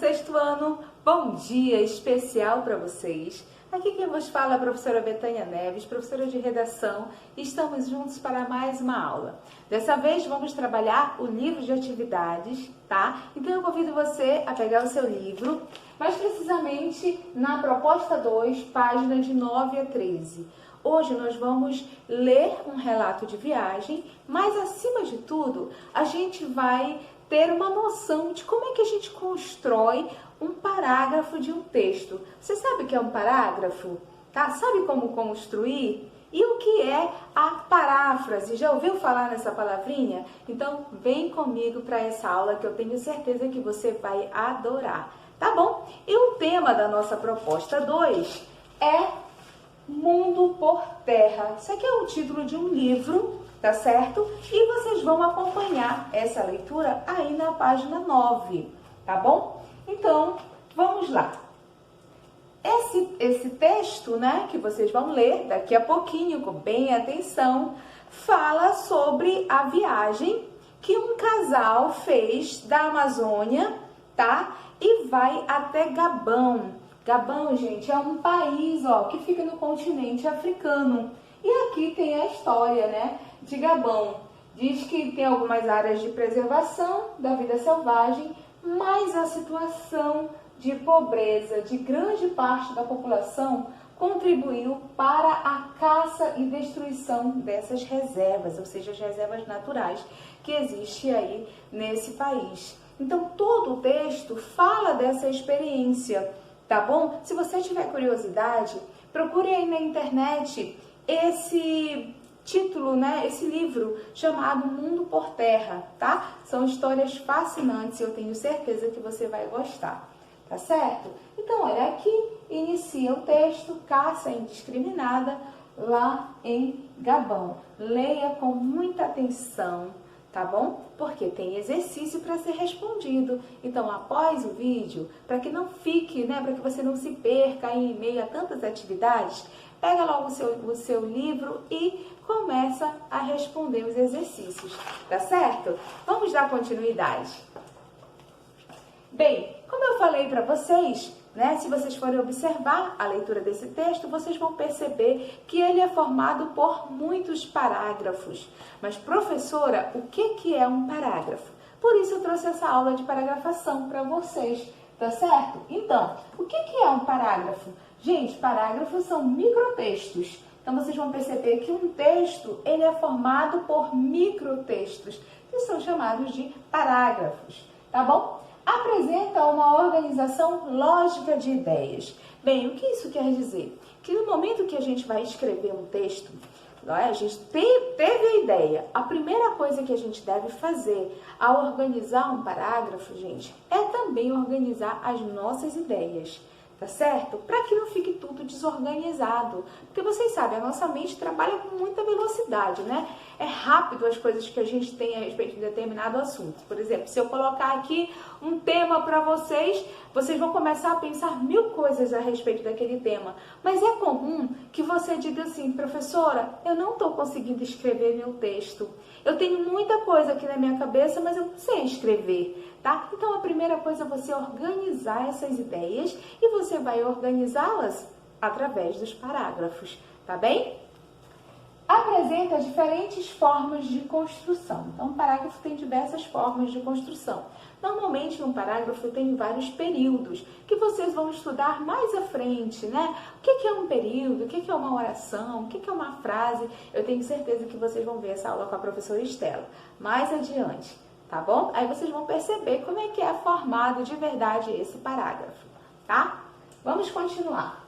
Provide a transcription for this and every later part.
sexto ano, bom dia especial para vocês. Aqui quem vos fala é a professora Betânia Neves, professora de redação, e estamos juntos para mais uma aula. Dessa vez vamos trabalhar o livro de atividades, tá? Então eu convido você a pegar o seu livro, mais precisamente na proposta 2, páginas de 9 a 13. Hoje nós vamos ler um relato de viagem, mas acima de tudo, a gente vai ter uma noção de como é que a gente constrói um parágrafo de um texto. Você sabe o que é um parágrafo? Tá? Sabe como construir? E o que é a paráfrase? Já ouviu falar nessa palavrinha? Então vem comigo para essa aula que eu tenho certeza que você vai adorar. Tá bom? E o tema da nossa proposta 2 é Mundo por Terra. Isso aqui é o título de um livro, tá certo? E vocês vão acompanhar essa leitura aí na página 9, tá bom? Então, vamos lá. Esse texto, né, que vocês vão ler daqui a pouquinho, com bem atenção, fala sobre a viagem que um casal fez da Amazônia, tá? E vai até Gabão. Gabão, gente, é um país, ó, que fica no continente africano. E aqui tem a história, né, de Gabão. Diz que tem algumas áreas de preservação da vida selvagem, mas a situação de pobreza de grande parte da população contribuiu para a caça e destruição dessas reservas, ou seja, as reservas naturais que existem aí nesse país. Então, todo o texto fala dessa experiência, tá bom? Se você tiver curiosidade, procure aí na internet esse título, né? Esse livro chamado Mundo por Terra, tá? São histórias fascinantes e eu tenho certeza que você vai gostar, tá certo? Então, olha, aqui inicia o texto, caça indiscriminada lá em Gabão. Leia com muita atenção, tá bom? Porque tem exercício para ser respondido. Então, após o vídeo, para que não fique, né, para que você não se perca em meio a tantas atividades, pega logo o seu livro e começa a responder os exercícios, tá certo? Vamos dar continuidade. Bem, como eu falei para vocês, né, se vocês forem observar a leitura desse texto, vocês vão perceber que ele é formado por muitos parágrafos. Mas, professora, o que é um parágrafo? Por isso eu trouxe essa aula de paragrafação para vocês, tá certo? Então, o que é um parágrafo? Gente, parágrafos são microtextos. Então, vocês vão perceber que um texto, ele é formado por microtextos, que são chamados de parágrafos, tá bom? Apresenta uma organização lógica de ideias. Bem, o que isso quer dizer? Que no momento que a gente vai escrever um texto, a gente teve a ideia. A primeira coisa que a gente deve fazer ao organizar um parágrafo, gente, é também organizar as nossas ideias. Tá certo? Para que não fique tudo desorganizado. Porque vocês sabem, a nossa mente trabalha com muita velocidade, né? É rápido as coisas que a gente tem a respeito de determinado assunto. Por exemplo, se eu colocar aqui um tema para vocês, vocês vão começar a pensar 1000 coisas a respeito daquele tema. Mas é comum que você diga assim, professora, eu não estou conseguindo escrever meu texto. Eu tenho muita coisa aqui na minha cabeça, mas eu não sei escrever. Tá? Então, a primeira coisa é você organizar essas ideias e você vai organizá-las através dos parágrafos, tá bem? Apresenta diferentes formas de construção. Então, um parágrafo tem diversas formas de construção. Normalmente, um parágrafo tem vários períodos que vocês vão estudar mais à frente, né? O que é um período? O que é uma oração? O que é uma frase? Eu tenho certeza que vocês vão ver essa aula com a professora Estela mais adiante. Tá bom? Aí vocês vão perceber como é que é formado de verdade esse parágrafo, tá? Vamos continuar.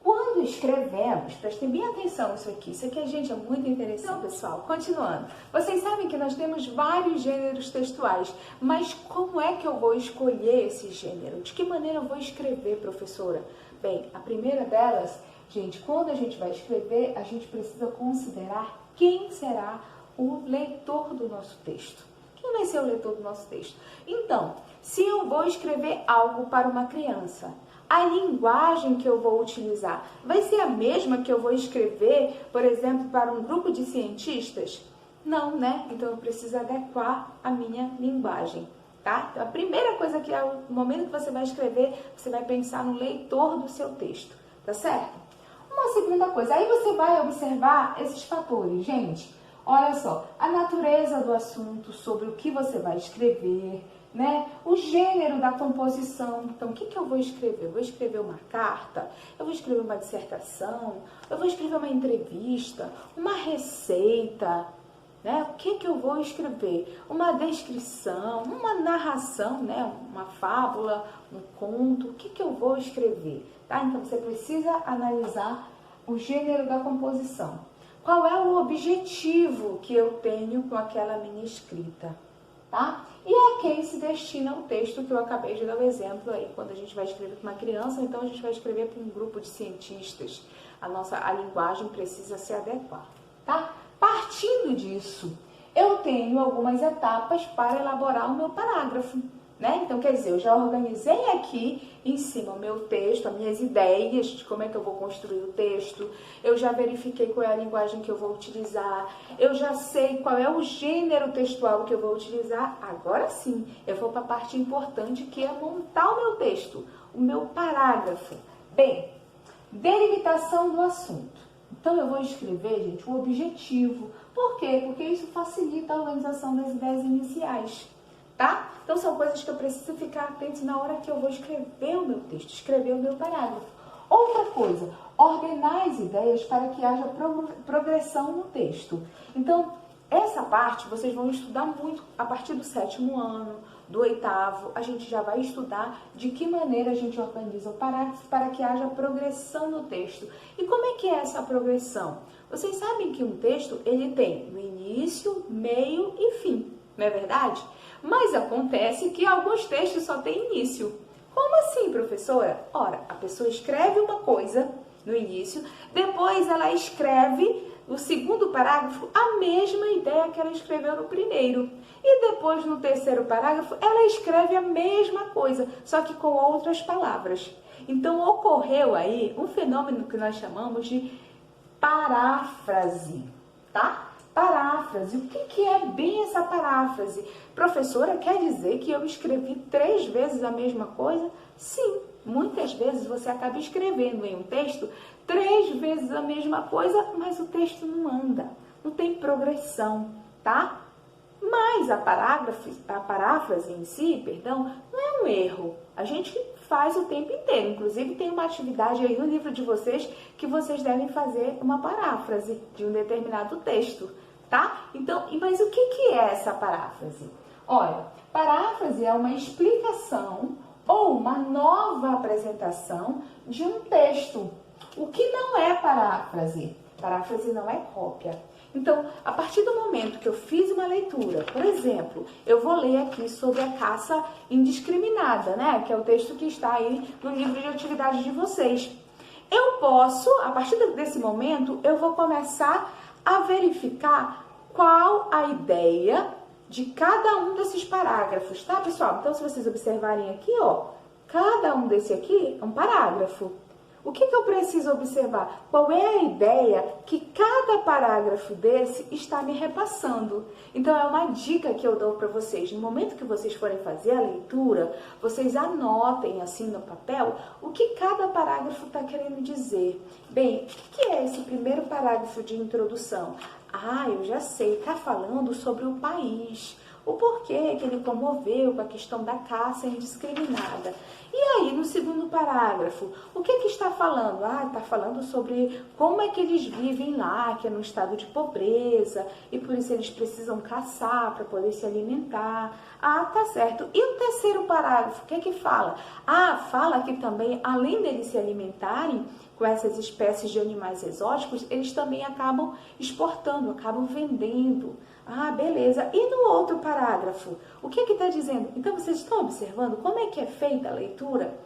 Quando escrevemos, prestem bem atenção nisso aqui, gente, é muito interessante. Então, pessoal, continuando. Vocês sabem que nós temos vários gêneros textuais, mas como é que eu vou escolher esse gênero? De que maneira eu vou escrever, professora? Bem, a primeira delas, gente, quando a gente vai escrever, a gente precisa considerar quem será o leitor do nosso texto. Quem vai ser o leitor do nosso texto? Então, se eu vou escrever algo para uma criança, a linguagem que eu vou utilizar vai ser a mesma que eu vou escrever, por exemplo, para um grupo de cientistas? Não, né? Então eu preciso adequar a minha linguagem, tá? Então, a primeira coisa que é o momento que você vai escrever, você vai pensar no leitor do seu texto, tá certo? Uma segunda coisa, aí você vai observar esses fatores, gente. Olha só, a natureza do assunto, sobre o que você vai escrever, né? O gênero da composição. Então, o que eu vou escrever? Eu vou escrever uma carta? Eu vou escrever uma dissertação? Eu vou escrever uma entrevista? Uma receita? Né? O que eu vou escrever? Uma descrição, uma narração, né? Uma fábula, um conto. O que eu vou escrever? Tá? Então, você precisa analisar o gênero da composição. Qual é o objetivo que eu tenho com aquela minha escrita? Tá? E a quem se destina o texto que eu acabei de dar o exemplo aí, quando a gente vai escrever para uma criança, então a gente vai escrever para um grupo de cientistas. A linguagem precisa se adequar, tá? Partindo disso, eu tenho algumas etapas para elaborar o meu parágrafo, né? Então, quer dizer, eu já organizei aqui em cima o meu texto, as minhas ideias de como é que eu vou construir o texto, eu já verifiquei qual é a linguagem que eu vou utilizar, eu já sei qual é o gênero textual que eu vou utilizar. Agora sim, eu vou para a parte importante, que é montar o meu texto, o meu parágrafo. Bem, delimitação do assunto. Então, eu vou escrever, gente, o objetivo. Por quê? Porque isso facilita a organização das ideias iniciais, tá? Então, são coisas que eu preciso ficar atento na hora que eu vou escrever o meu texto, escrever o meu parágrafo. Outra coisa, ordenar as ideias para que haja progressão no texto. Então, essa parte vocês vão estudar muito a partir do 7º ano, do 8º, a gente já vai estudar de que maneira a gente organiza o parágrafo para que haja progressão no texto. E como é que é essa progressão? Vocês sabem que um texto, ele tem no início, meio e fim, não é verdade? Mas acontece que alguns textos só têm início. Como assim, professora? Ora, a pessoa escreve uma coisa no início, depois ela escreve no segundo parágrafo a mesma ideia que ela escreveu no primeiro. E depois, no terceiro parágrafo, ela escreve a mesma coisa, só que com outras palavras. Então, ocorreu aí um fenômeno que nós chamamos de paráfrase, tá? Paráfrase. O que é bem essa paráfrase? Professora, quer dizer que eu escrevi 3 vezes a mesma coisa? Sim, muitas vezes você acaba escrevendo em um texto 3 vezes a mesma coisa, mas o texto não anda, não tem progressão, tá? Mas a paráfrase em si, perdão, não é um erro. A gente faz o tempo inteiro. Inclusive, tem uma atividade aí no livro de vocês que vocês devem fazer uma paráfrase de um determinado texto, tá? Então, mas o que é essa paráfrase? Olha, paráfrase é uma explicação ou uma nova apresentação de um texto. O que não é paráfrase? Paráfrase não é cópia. Então, a partir do momento que eu fiz uma leitura, por exemplo, eu vou ler aqui sobre a caça indiscriminada, né? Que é o texto que está aí no livro de atividades de vocês. Eu posso, a partir desse momento, eu vou começar a verificar qual a ideia de cada um desses parágrafos, tá, pessoal? Então, se vocês observarem aqui, ó, cada um desse aqui é um parágrafo. O que eu preciso observar? Qual é a ideia que cada parágrafo desse está me repassando? Então, é uma dica que eu dou para vocês. No momento que vocês forem fazer a leitura, vocês anotem assim no papel o que cada parágrafo está querendo dizer. Bem, o que é esse primeiro parágrafo de introdução? Ah, eu já sei, está falando sobre o país. O porquê que ele comoveu com a questão da caça indiscriminada. E aí, no segundo parágrafo, o que está falando? Ah, está falando sobre como é que eles vivem lá, que é num estado de pobreza, e por isso eles precisam caçar para poder se alimentar. Ah, tá certo. E o terceiro parágrafo, o que fala? Ah, fala que também, além deles se alimentarem com essas espécies de animais exóticos, eles também acabam exportando, acabam vendendo. Ah, beleza. E no outro parágrafo, o que está dizendo? Então, vocês estão observando como é que é feita a leitura?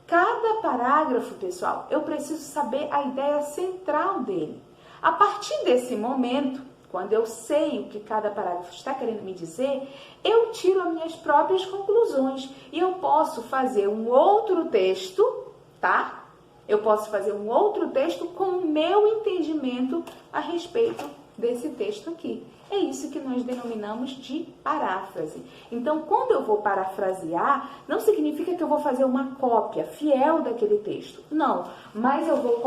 Cada parágrafo, pessoal, eu preciso saber a ideia central dele. A partir desse momento, quando eu sei o que cada parágrafo está querendo me dizer, eu tiro as minhas próprias conclusões e eu posso fazer um outro texto, tá? Eu posso fazer um outro texto com o meu entendimento a respeito desse texto aqui. É isso que nós denominamos de paráfrase. Então, quando eu vou parafrasear, não significa que eu vou fazer uma cópia fiel daquele texto. Não, mas eu vou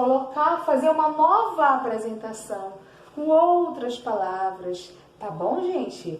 fazer uma nova apresentação com outras palavras. Tá bom, gente?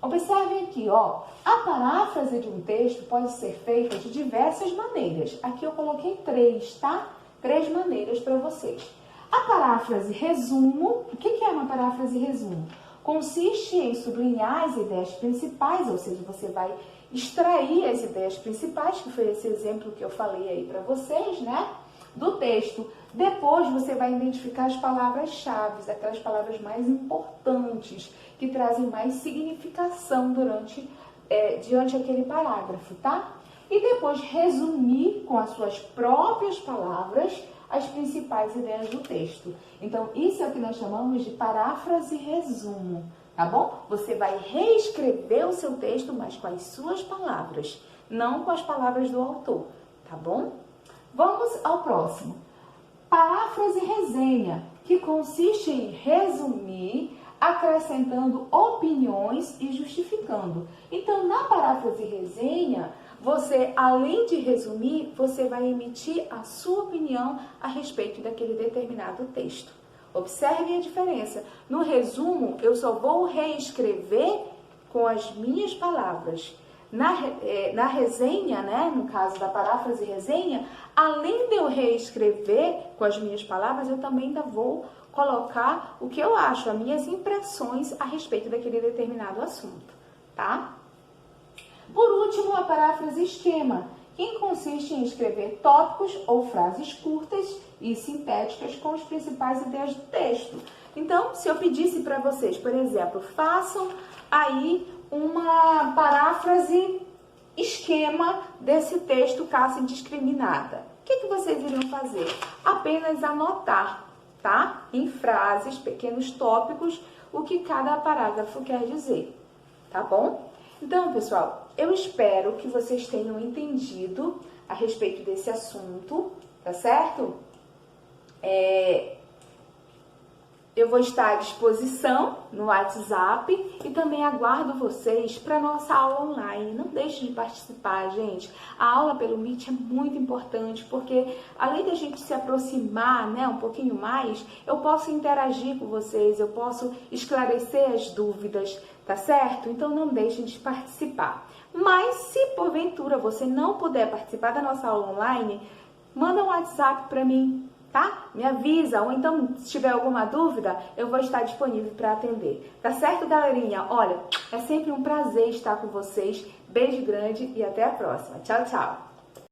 Observem aqui, ó. A paráfrase de um texto pode ser feita de diversas maneiras. Aqui eu coloquei 3, tá? 3 maneiras para vocês. A paráfrase resumo. O que é uma paráfrase resumo? Consiste em sublinhar as ideias principais, ou seja, você vai extrair as ideias principais, que foi esse exemplo que eu falei aí para vocês, né? Do texto. Depois você vai identificar as palavras-chave, aquelas palavras mais importantes, que trazem mais significação diante aquele parágrafo, tá? E depois resumir com as suas próprias palavras as principais ideias do texto. Então, isso é o que nós chamamos de paráfrase resumo, tá bom? Você vai reescrever o seu texto, mas com as suas palavras, não com as palavras do autor, tá bom? Vamos ao próximo. Paráfrase resenha, que consiste em resumir, acrescentando opiniões e justificando. Então, na paráfrase resenha, você, além de resumir, você vai emitir a sua opinião a respeito daquele determinado texto. Observe a diferença. No resumo, eu só vou reescrever com as minhas palavras. Na resenha, né, no caso da paráfrase resenha, além de eu reescrever com as minhas palavras, eu também ainda vou colocar o que eu acho, as minhas impressões a respeito daquele determinado assunto, tá? Por último, a paráfrase esquema, que consiste em escrever tópicos ou frases curtas e sintéticas com as principais ideias do texto. Então, se eu pedisse para vocês, por exemplo, façam aí uma paráfrase esquema desse texto Caça Indiscriminada. O que vocês iriam fazer? Apenas anotar, tá? Em frases, pequenos tópicos, o que cada parágrafo quer dizer, tá bom? Então, pessoal, eu espero que vocês tenham entendido a respeito desse assunto, tá certo? Eu vou estar à disposição no WhatsApp e também aguardo vocês para a nossa aula online. Não deixe de participar, gente. A aula pelo Meet é muito importante porque, além da gente se aproximar, né, um pouquinho mais, eu posso interagir com vocês, eu posso esclarecer as dúvidas, tá certo? Então, não deixem de participar. Mas, se porventura você não puder participar da nossa aula online, manda um WhatsApp para mim, tá? Me avisa, ou então, se tiver alguma dúvida, eu vou estar disponível para atender. Tá certo, galerinha? Olha, é sempre um prazer estar com vocês. Beijo grande e até a próxima. Tchau, tchau!